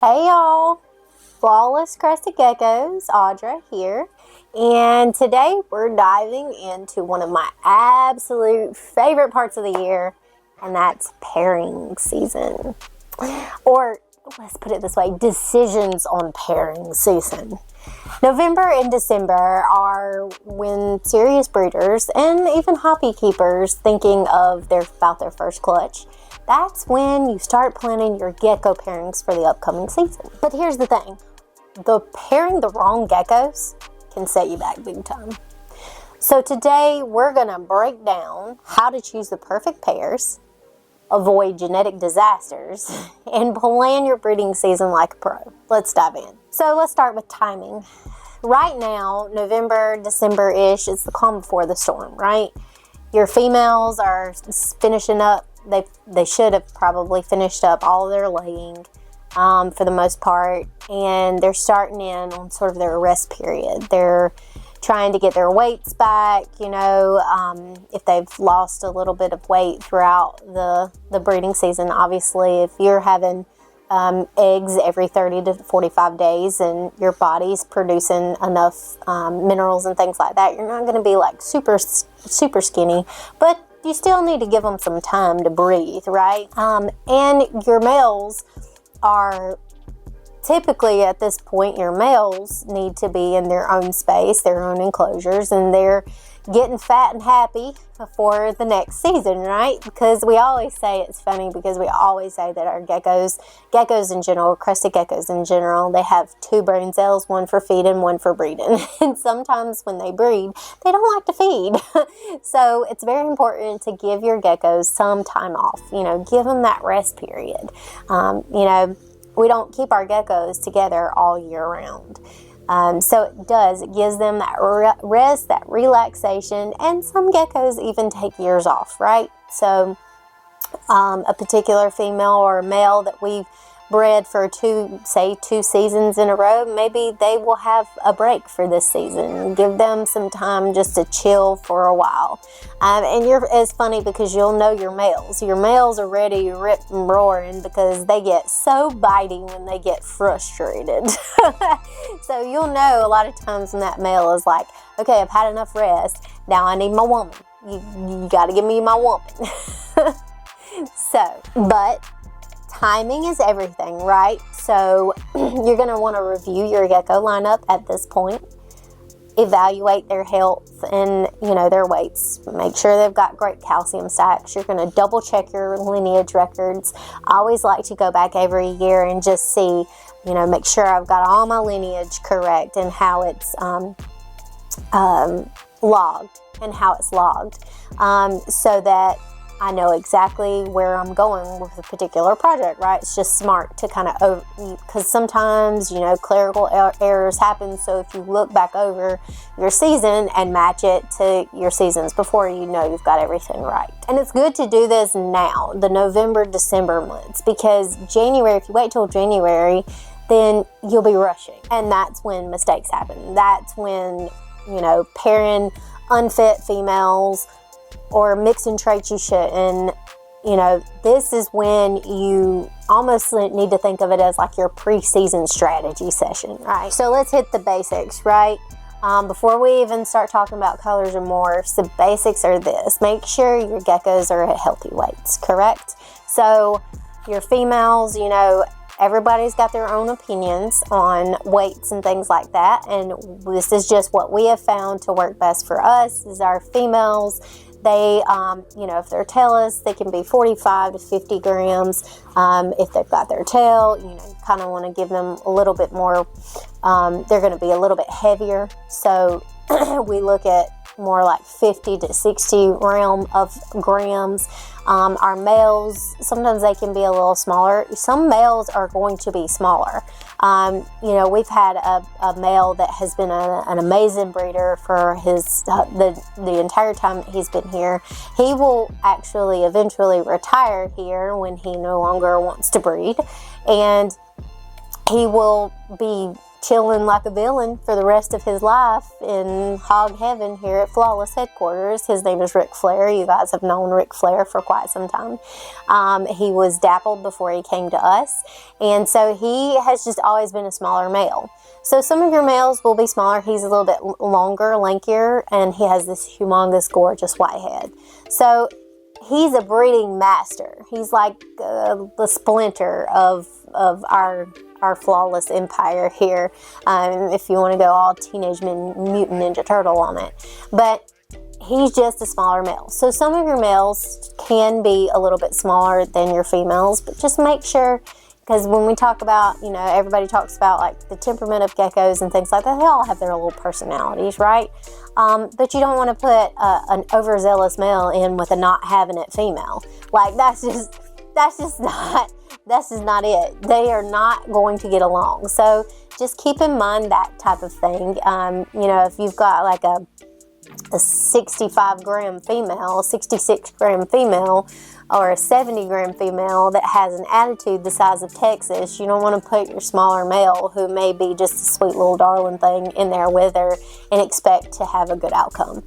Hey y'all, Flawless Crested Geckos, Audra here, and today we're diving into one of my absolute favorite parts of the year, and that's pairing season. Or let's put it this way, decisions on pairing season. November and December are when serious breeders and even hobby keepers thinking of about their first clutch. That's when you start planning your gecko pairings for the upcoming season. But here's the thing, pairing the wrong geckos can set you back big time. So today we're gonna break down how to choose the perfect pairs, avoid genetic disasters, and plan your breeding season like a pro. Let's dive in. So let's start with timing. Right now, November, December-ish, it's the calm before the storm, right? Your females are finishing up. They should have probably finished up all their laying for the most part, and they're starting in on sort of their rest period. They're trying to get their weights back, if they've lost a little bit of weight throughout the breeding season. Obviously, if you're having eggs every 30 to 45 days and your body's producing enough minerals and things like that, you're not going to be like super skinny, but you still need to give them some time to breathe, right? And your males are typically, at this point, your males need to be in their own space, their own enclosures, and they're getting fat and happy for the next season, right? Because we always say, it's funny because we always say that our geckos in general, crested geckos in general, they have two brain cells, one for feeding, one for breeding. And sometimes when they breed, they don't like to feed. So it's very important to give your geckos some time off, give them that rest period. We don't keep our geckos together all year round. So it gives them that rest, that relaxation, and some geckos even take years off, right? So a particular female or male that we've bred for two seasons in a row, maybe they will have a break for this season. Give them some time just to chill for a while. And it's funny because you'll know your males. Your males are ready to rip and roaring because they get so bitey when they get frustrated. So you'll know a lot of times when that male is like, okay, I've had enough rest. Now I need my woman. You got to give me my woman. But timing is everything, right? So you're going to want to review your gecko lineup at this point, evaluate their health and, their weights. Make sure they've got great calcium stacks. You're going to double check your lineage records. I always like to go back every year and just see, make sure I've got all my lineage correct and how it's logged so that I know exactly where I'm going with a particular project, right? It's just smart to kind of, because sometimes, clerical errors happen. So if you look back over your season and match it to your seasons before, you've got everything right. And it's good to do this now, the November, December months, because January, if you wait till January, then you'll be rushing. And that's when mistakes happen. That's when, pairing unfit females or mixing traits you shouldn't. This is when you almost need to think of it as like your pre-season strategy session, right? So let's hit the basics, right? Before we even start talking about colors and morphs, the basics are this. Make sure your geckos are at healthy weights, correct? So your females, everybody's got their own opinions on weights and things like that, and this is just what we have found to work best for us is our females. They, if they're tailless, they can be 45 to 50 grams. If they've got their tail, you kind of want to give them a little bit more, they're going to be a little bit heavier. So we look at more like 50 to 60 realm of grams. Our males, sometimes they can be a little smaller. Some males are going to be smaller. We've had a male that has been an amazing breeder for his the entire time that he's been here. He will actually eventually retire here when he no longer wants to breed, and he will be chilling like a villain for the rest of his life in hog heaven here at Flawless headquarters. His name is Ric Flair. You guys have known Ric Flair for quite some time. He was dappled before he came to us, and so he has just always been a smaller male. So some of your males will be smaller. He's a little bit longer, lankier, and he has this humongous, gorgeous white head. So he's a breeding master. He's like the Splinter of our Flawless empire here, if you want to go all Teenage Mutant Ninja Turtle on it. But he's just a smaller male. So some of your males can be a little bit smaller than your females, but just make sure, because when we talk about, you know, everybody talks about like the temperament of geckos and things like that, they all have their little personalities, right? But you don't want to put an overzealous male in with a not having it female. Like that's just not it. They are not going to get along. So just keep in mind that type of thing. You know, if you've got like a 65-gram female, 66-gram female, or a 70-gram female that has an attitude the size of Texas, you don't want to put your smaller male, who may be just a sweet little darling thing, in there with her and expect to have a good outcome.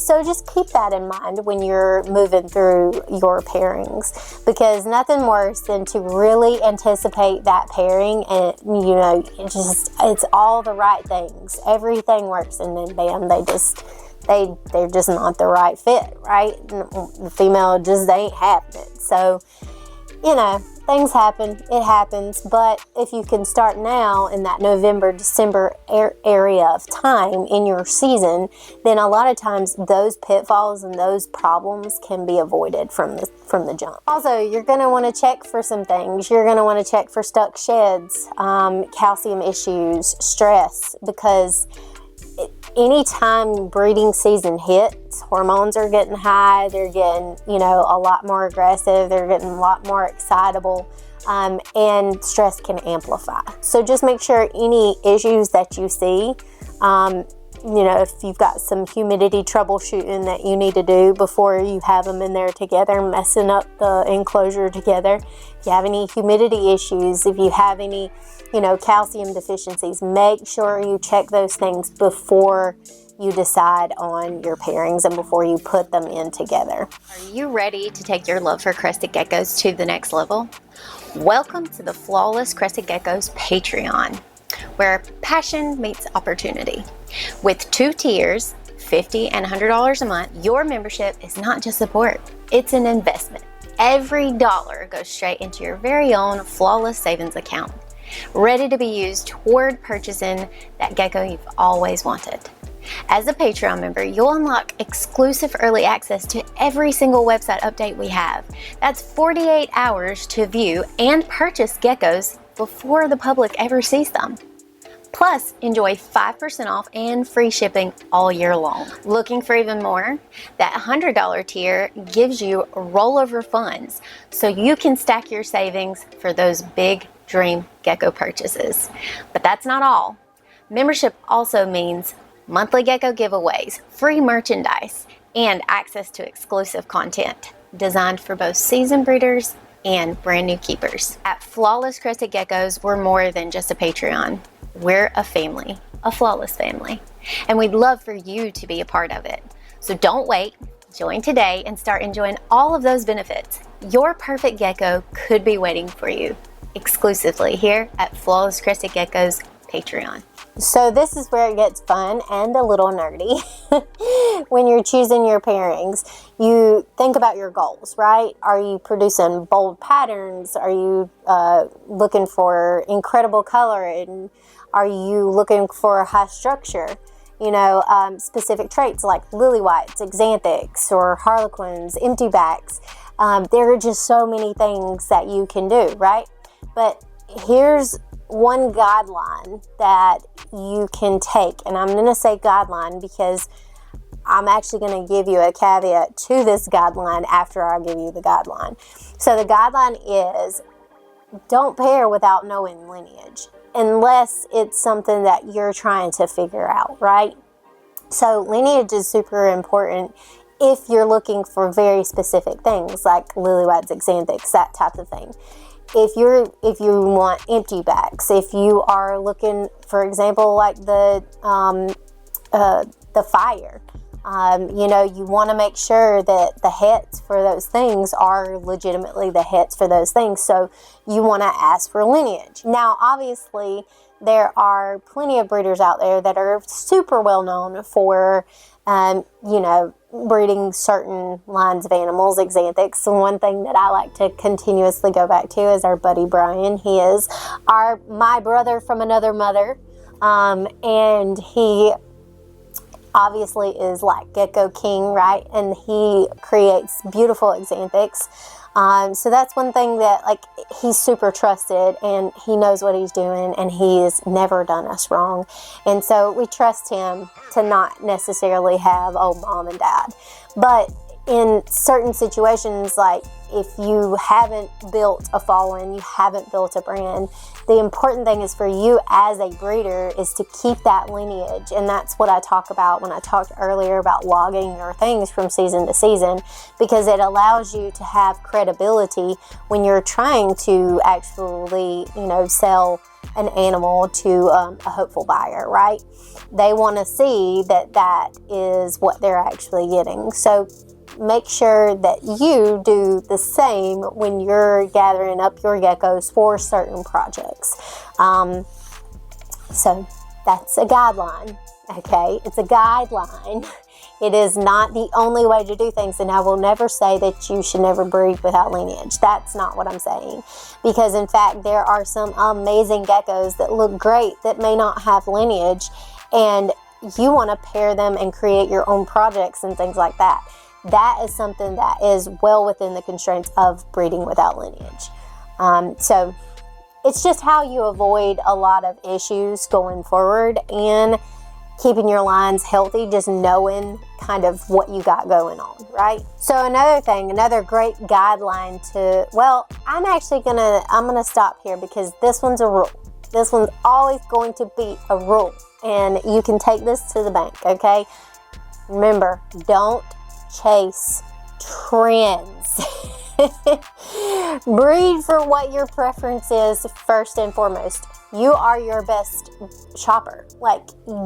So just keep that in mind when you're moving through your pairings, because nothing worse than to really anticipate that pairing and, you know, it's all the right things. Everything works, and then bam, they're just not the right fit, right? The female just ain't having it. So, you know, things happen. It happens. But if you can start now in that November, December area of time in your season, then a lot of times those pitfalls and those problems can be avoided from the jump. Also, you're going to want to check for some things. You're going to want to check for stuck sheds, calcium issues, stress, because anytime breeding season hits, hormones are getting high, they're getting, you know, a lot more aggressive, they're getting a lot more excitable, and stress can amplify. So just make sure any issues that you see, you know, if you've got some humidity troubleshooting that you need to do before you have them in there together, messing up the enclosure together. If you have any humidity issues, if you have any, you know, calcium deficiencies, make sure you check those things before you decide on your pairings and before you put them in together. Are you ready to take your love for crested geckos to the next level? Welcome to the Flawless Crested Geckos Patreon, where passion meets opportunity. With 2 tiers, $50 and $100 a month, your membership is not just support, it's an investment. Every dollar goes straight into your very own Flawless savings account, ready to be used toward purchasing that gecko you've always wanted. As a Patreon member, you'll unlock exclusive early access to every single website update we have. That's 48 hours to view and purchase geckos before the public ever sees them. Plus, enjoy 5% off and free shipping all year long. Looking for even more? That $100 tier gives you rollover funds so you can stack your savings for those big dream gecko purchases. But that's not all. Membership also means monthly gecko giveaways, free merchandise, and access to exclusive content designed for both seasoned breeders and brand new keepers. At Flawless Crested Geckos, we're more than just a Patreon. We're a family, a flawless family, and we'd love for you to be a part of it. So don't wait, join today and start enjoying all of those benefits. Your perfect gecko could be waiting for you exclusively here at Flawless Crested Geckos Patreon. So this is where it gets fun and a little nerdy. When you're choosing your pairings, you think about your goals, right? Are you producing bold patterns? Are you looking for incredible color? And are you looking for high structure? You know, specific traits like Lilly Whites, Xanthics, or Harlequins, empty backs. There are just so many things that you can do, right? But here's one guideline that you can take, and I'm going to say guideline because I'm actually going to give you a caveat to this guideline after I give you the guideline. So the guideline is, don't pair without knowing lineage, unless it's something that you're trying to figure out, right? So lineage is super important if you're looking for very specific things like Lilly Whites, Xanthics, that type of thing. if you want empty backs, if you are looking, for example, like the fire, you know, you want to make sure that the hets for those things are legitimately the hets for those things. So you want to ask for lineage. Now, obviously, there are plenty of breeders out there that are super well known for, you know, breeding certain lines of animals, xanthics. So one thing that I like to continuously go back to is our buddy Brian. He is my brother from another mother, and he obviously is like Gecko King, right? And he creates beautiful xanthics. So that's one thing that, like, he's super trusted and he knows what he's doing and he's never done us wrong. And so we trust him to not necessarily have, oh, mom and dad. But in certain situations, like if you haven't built a following, you haven't built a brand, the important thing is for you as a breeder is to keep that lineage. And that's what I talk about when I talked earlier about logging your things from season to season, because it allows you to have credibility when you're trying to actually, you know, sell an animal to a hopeful buyer, right? They want to see that that is what they're actually getting. So make sure that you do the same when you're gathering up your geckos for certain projects. So that's a guideline, okay? It's a guideline. It is not the only way to do things, and I will never say that you should never breed without lineage. That's not what I'm saying, because in fact there are some amazing geckos that look great that may not have lineage, and you want to pair them and create your own projects and things like that. That is something that is well within the constraints of breeding without lineage. So it's just how you avoid a lot of issues going forward and keeping your lines healthy, just knowing kind of what you got going on, right? So another great guideline to, well, I'm gonna stop here because this one's a rule. This one's always going to be a rule, and you can take this to the bank, okay? Remember, don't chase trends. Breed for what your preference is first and foremost. You are your best shopper. Like,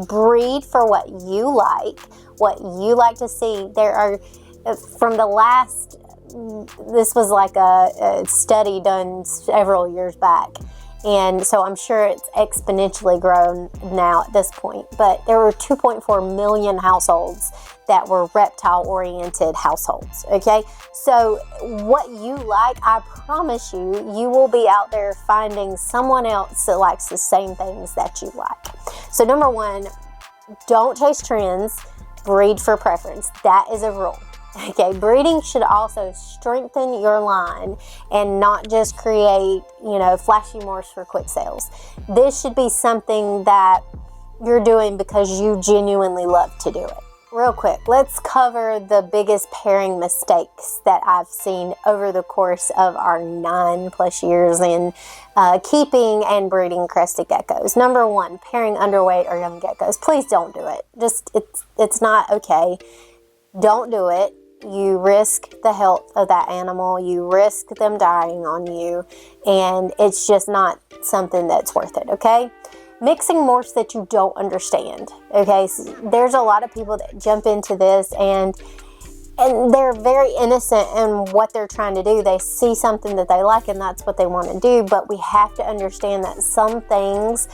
breed for what you like to see. There are, from the last, this was like a study done several years back, and so I'm sure it's exponentially grown now at this point, but there were 2.4 million households that were reptile-oriented households, okay? So what you like, I promise you, you will be out there finding someone else that likes the same things that you like. So number one, don't chase trends, breed for preference. That is a rule. Okay, breeding should also strengthen your line and not just create, you know, flashy morphs for quick sales. This should be something that you're doing because you genuinely love to do it. Real quick, let's cover the biggest pairing mistakes that I've seen over the course of our 9+ years in keeping and breeding crested geckos. Number one, pairing underweight or young geckos. Please don't do it. It's not okay. Don't do it. You risk the health of that animal. You risk them dying on you, and it's just not something that's worth it, okay? Mixing morphs that you don't understand, okay? So there's a lot of people that jump into this and they're very innocent in what they're trying to do. They see something that they like and that's what they want to do, but we have to understand that some things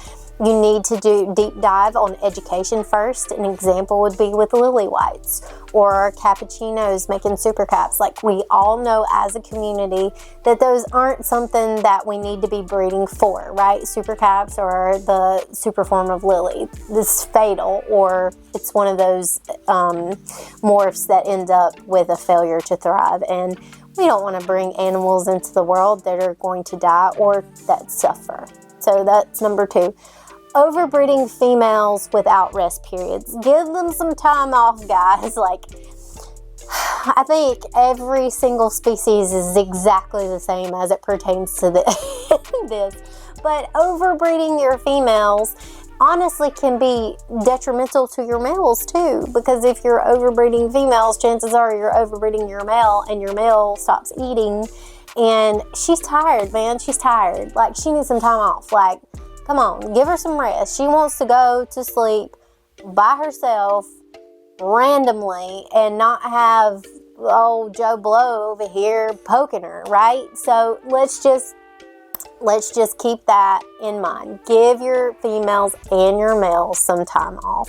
you need to do deep dive on education first. An example would be with Lilly Whites or cappuccinos making super caps. Like, we all know as a community that those aren't something that we need to be breeding for, right? Super caps or the super form of Lilly. This is fatal, or it's one of those morphs that end up with a failure to thrive. And we don't want to bring animals into the world that are going to die or that suffer. So that's number two. Overbreeding females without rest periods. Give them some time off, guys. Like, I think every single species is exactly the same as it pertains to this. But overbreeding your females honestly can be detrimental to your males too, because if you're overbreeding females, chances are you're overbreeding your male, and your male stops eating And she's tired, man. She's tired. Like, she needs some time off. Like, come on, give her some rest. She wants to go to sleep by herself randomly and not have old Joe Blow over here poking her, right? So let's just keep that in mind. Give your females and your males some time off.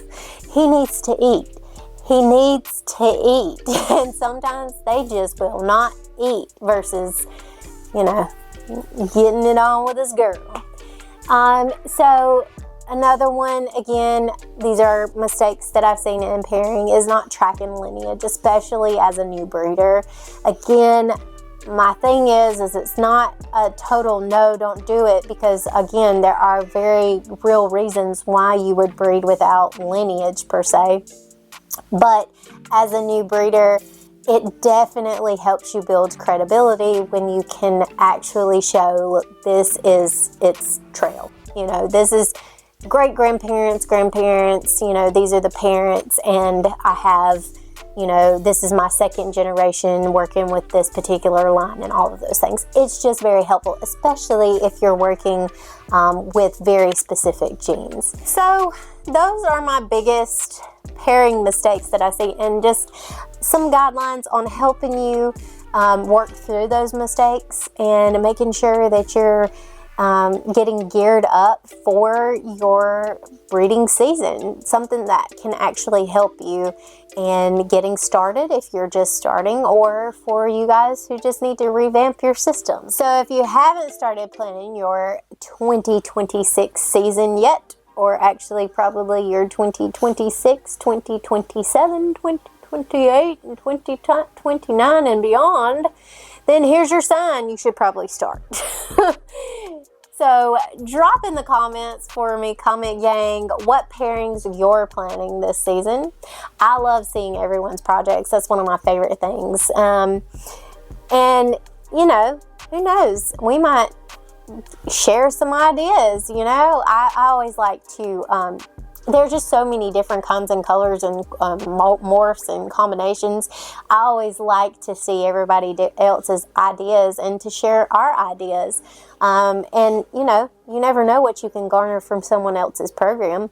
He needs to eat. He needs to eat. And sometimes they just will not eat versus, you know, getting it on with this girl. So another one, again, these are mistakes that I've seen in pairing, is not tracking lineage, especially as a new breeder. Again, my thing is it's not a total no, don't do it, because again, there are very real reasons why you would breed without lineage per se. But as a new breeder, it definitely helps you build credibility when you can actually show, look, this is its trail. You know, this is great grandparents, you know, these are the parents, and I have, you know, this is my second generation working with this particular line and all of those things. It's just very helpful, especially if you're working with very specific genes. So those are my biggest pairing mistakes that I see, and just some guidelines on helping you work through those mistakes and making sure that you're getting geared up for your breeding season. Something that can actually help you in getting started if you're just starting, or for you guys who just need to revamp your system. So if you haven't started planning your 2026 season yet, or actually probably your 2026, 2027, 2028, and 2029 and beyond, then here's your sign. You should probably start. So drop in the comments for me, comment gang, what pairings you're planning this season. I love seeing everyone's projects. That's one of my favorite things. And, you know, who knows? We might share some ideas, you know. I always like to, there's just so many different kinds and colors and morphs and combinations. I always like to see everybody else's ideas and to share our ideas. And, you know, you never know what you can garner from someone else's program.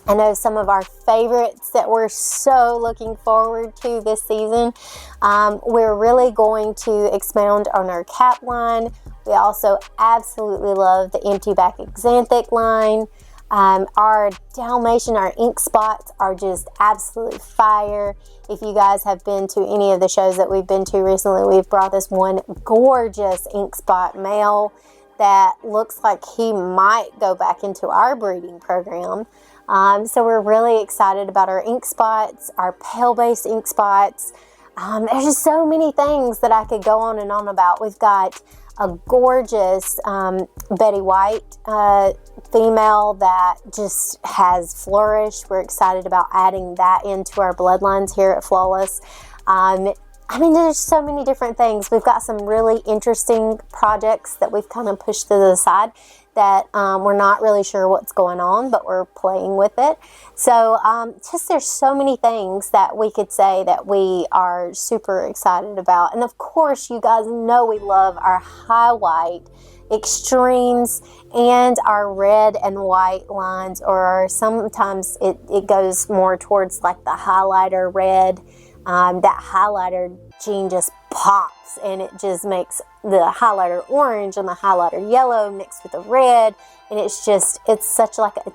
I know some of our favorites that we're so looking forward to this season. We're really going to expound on our cat line. We also absolutely love the empty back exanthic line. Our Dalmatian, our ink spots are just absolute fire. If you guys have been to any of the shows that we've been to recently, we've brought this one gorgeous ink spot male that looks like he might go back into our breeding program. So we're really excited about our ink spots, our pale-based ink spots. There's just so many things that I could go on and on about. We've got a gorgeous Betty White female that just has flourished. We're excited about adding that into our bloodlines here at Flawless. I mean, there's so many different things. We've got some really interesting projects that we've kind of pushed to the side that we're not really sure what's going on, but we're playing with it. So just there's so many things that we could say that we are super excited about. And of course, you guys know we love our high white extremes and our red and white lines, or sometimes it goes more towards like the highlighter red. That highlighter gene just pops, and it just makes the highlighter orange and the highlighter yellow mixed with the red, and it's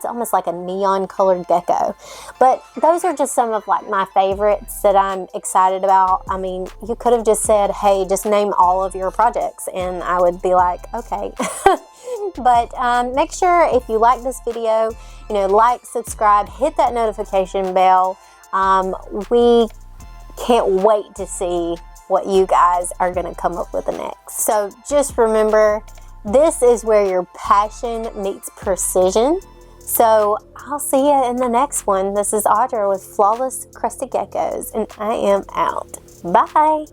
almost like a neon colored gecko. But those are just some of like my favorites that I'm excited about. I mean, you could have just said, hey, just name all of your projects, and I would be like, okay. But make sure if you like this video, you know, like, subscribe, hit that notification bell. We can't wait to see what you guys are going to come up with next. So just remember, this is where your passion meets precision. So I'll see you in the next one. This is Audra with Flawless Crested Geckos, and I am out. Bye.